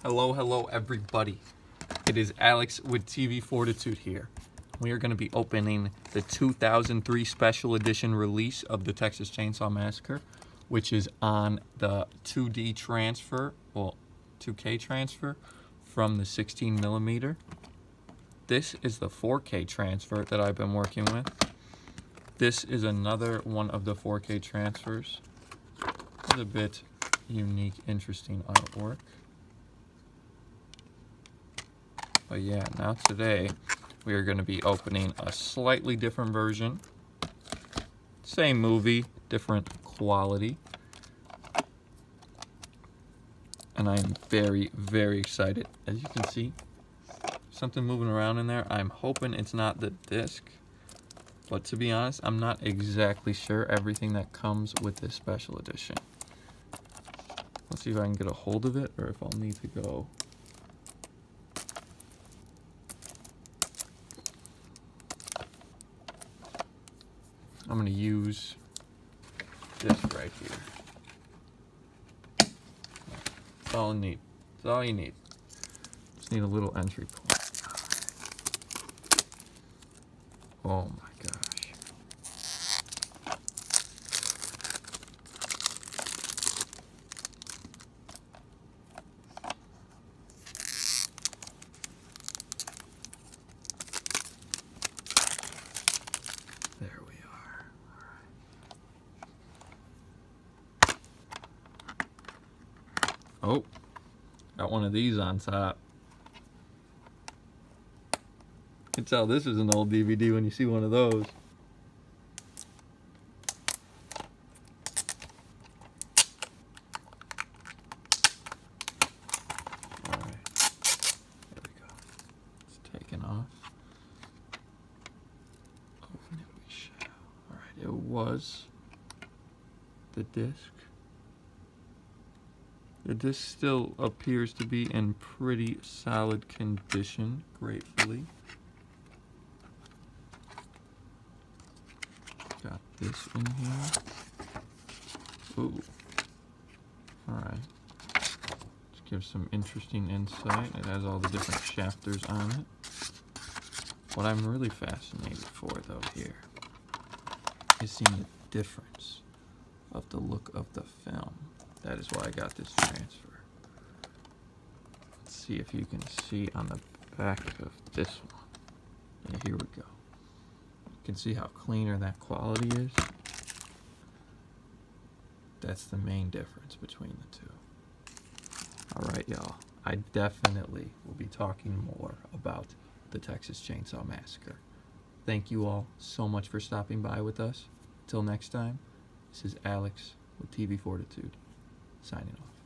Hello, everybody. It is Alex with TV Fortitude here. We are going to be opening the 2003 special edition release of the Texas Chainsaw Massacre, which is on the 2D transfer, 2K transfer from the 16mm. This is the 4K transfer that I've been working with. This is another one of the 4K transfers. It's a bit unique, interesting artwork. But yeah, now today we are going to be opening a slightly different version. Same movie, different quality. And I am very, very excited. As you can see, something moving around in there. I'm hoping it's not the disc. But to be honest, I'm not exactly sure everything that comes with this special edition. Let's see if I can get a hold of it or if I'll need to go. I'm going to use this right here. That's all I need. That's all you need. Just need a little entry point. Oh my gosh. There we are. Oh, got one of these on top. You can tell this is an old DVD when you see one of those. Alright, there we go. It's taken off. Open it we shall. Alright, it was the disc. The disc still appears to be in pretty solid condition, gratefully. Got this in here. Ooh. Alright. Let's give some interesting insight. It has all the different shafters on it. What I'm really fascinated for, though, here is seeing the difference of the look of the film. That is why I got this transfer. Let's see if you can see on the back of this one. Yeah, here we go. You can see how cleaner that quality is. That's the main difference between the two. Alright, y'all. I definitely will be talking more about the Texas Chainsaw Massacre. Thank you all so much for stopping by with us. Till next time, this is Alex with TV Fortitude, signing off.